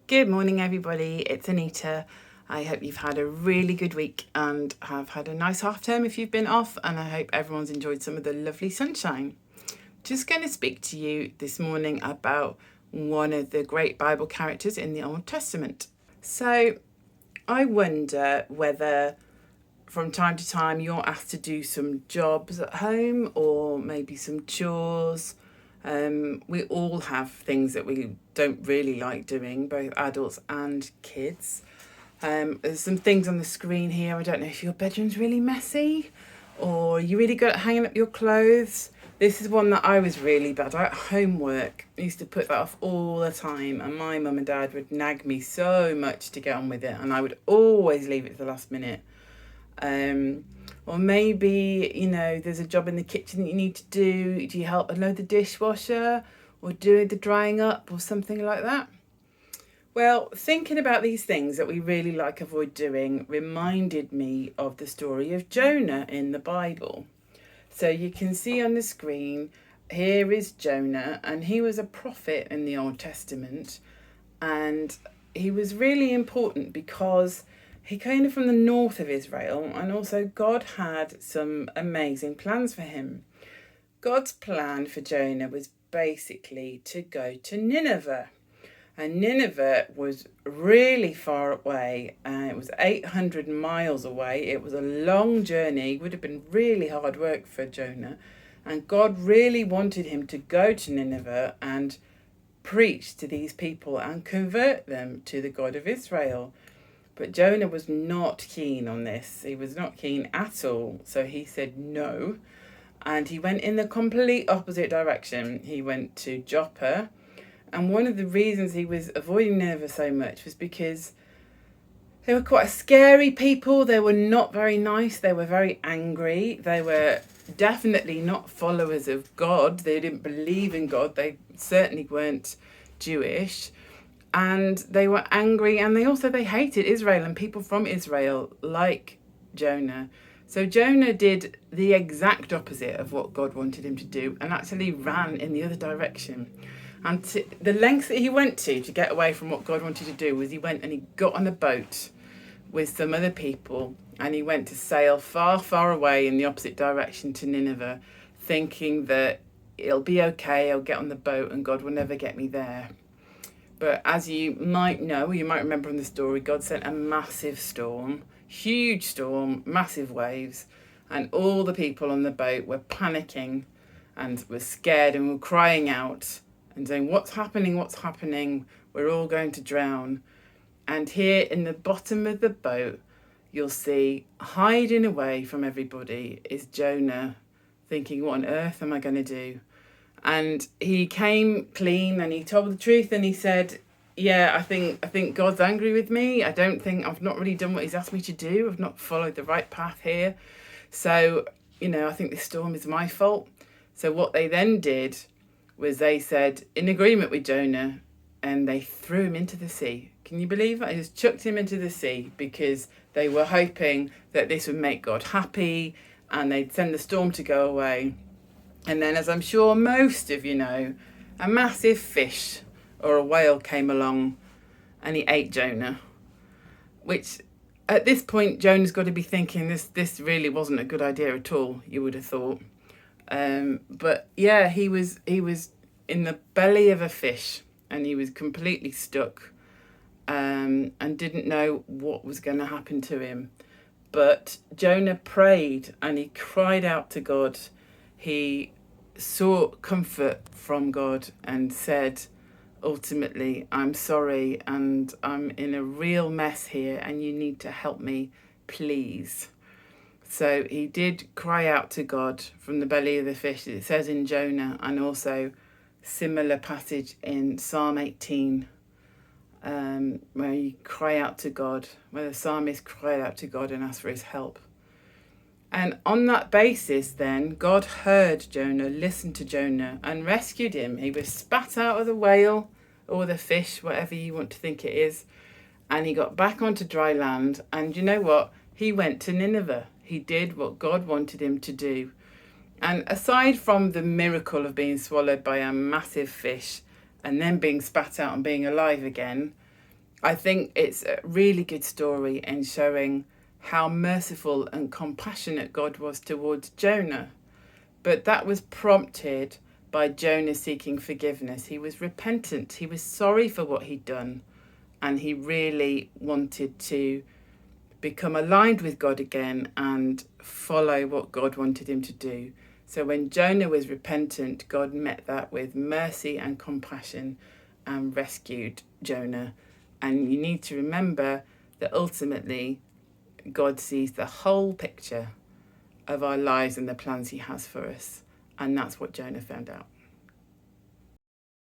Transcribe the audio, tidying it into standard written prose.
Good morning, everybody. It's Anita. I hope you've had a really good week and have had a nice half term if you've been off, and I hope everyone's enjoyed some of the lovely sunshine. Just going to speak to you this morning about one of the great Bible characters in the Old Testament. So, I wonder whether from time to time you're asked to do some jobs at home or maybe some chores. We all have things that we don't really like doing, both adults and kids. There's some things on the screen here. I don't know if your bedroom's really messy or you're really good at hanging up your clothes. This is one that I was really bad at. Homework. I used to put that off all the time, and my mum and dad would nag me so much to get on with it, and I would always leave it to the last minute. Or maybe, there's a job in the kitchen that you need to do. Do you help unload the dishwasher or do the drying up or something like that? Well, thinking about these things that we really avoid doing reminded me of the story of Jonah in the Bible. So you can see on the screen, here is Jonah, and he was a prophet in the Old Testament, and he was really important because he came from the north of Israel, and also God had some amazing plans for him. God's plan for Jonah was basically to go to Nineveh. And Nineveh was really far away. It was 800 miles away. It was a long journey. It would have been really hard work for Jonah. And God really wanted him to go to Nineveh and preach to these people and convert them to the God of Israel. But Jonah was not keen on this. He was not keen at all. So he said no. And he went in the complete opposite direction. He went to Joppa. And one of the reasons he was avoiding Nineveh so much was because they were quite scary people. They were not very nice. They were very angry. They were definitely not followers of God. They didn't believe in God. They certainly weren't Jewish. And they were angry, and they hated Israel and people from Israel like Jonah. So Jonah did the exact opposite of what God wanted him to do and actually ran in the other direction. And the lengths that he went to get away from what God wanted to do was he went and he got on a boat with some other people, and he went to sail far, far away in the opposite direction to Nineveh, thinking that it'll be okay, I'll get on the boat and God will never get me there. But as you might know, you might remember in the story, God sent a massive storm, huge storm, massive waves, and all the people on the boat were panicking and were scared and were crying out and saying, what's happening? We're all going to drown. And here in the bottom of the boat, you'll see, hiding away from everybody, is Jonah, thinking, what on earth am I going to do? And he came clean and he told the truth, and he said, I think God's angry with me. I've not really done what he's asked me to do. I've not followed the right path here. So, I think this storm is my fault. So what they then did was they said, in agreement with Jonah, and they threw him into the sea. Can you believe that? They just chucked him into the sea because they were hoping that this would make God happy and they'd send the storm to go away. And then, as I'm sure most of you know, a massive fish or a whale came along and he ate Jonah. Which, at this point, Jonah's got to be thinking this really wasn't a good idea at all, you would have thought. But yeah, he was in the belly of a fish and he was completely stuck and didn't know what was going to happen to him. But Jonah prayed and he cried out to God. He sought comfort from God and said, ultimately, I'm sorry and I'm in a real mess here and you need to help me, please. So he did cry out to God from the belly of the fish, it says in Jonah, and also similar passage in Psalm 18, where you cry out to God, where the psalmist cried out to God and asked for his help. And on that basis, then, God heard Jonah, listened to Jonah, and rescued him. He was spat out of the whale or the fish, whatever you want to think it is, and he got back onto dry land. And you know what? He went to Nineveh. He did what God wanted him to do. And aside from the miracle of being swallowed by a massive fish and then being spat out and being alive again, I think it's a really good story in showing how merciful and compassionate God was towards Jonah. But that was prompted by Jonah seeking forgiveness. He was repentant, he was sorry for what he'd done, and he really wanted to become aligned with God again and follow what God wanted him to do. So when Jonah was repentant, God met that with mercy and compassion and rescued Jonah. And you need to remember that ultimately God sees the whole picture of our lives and the plans he has for us. And that's what Jonah found out.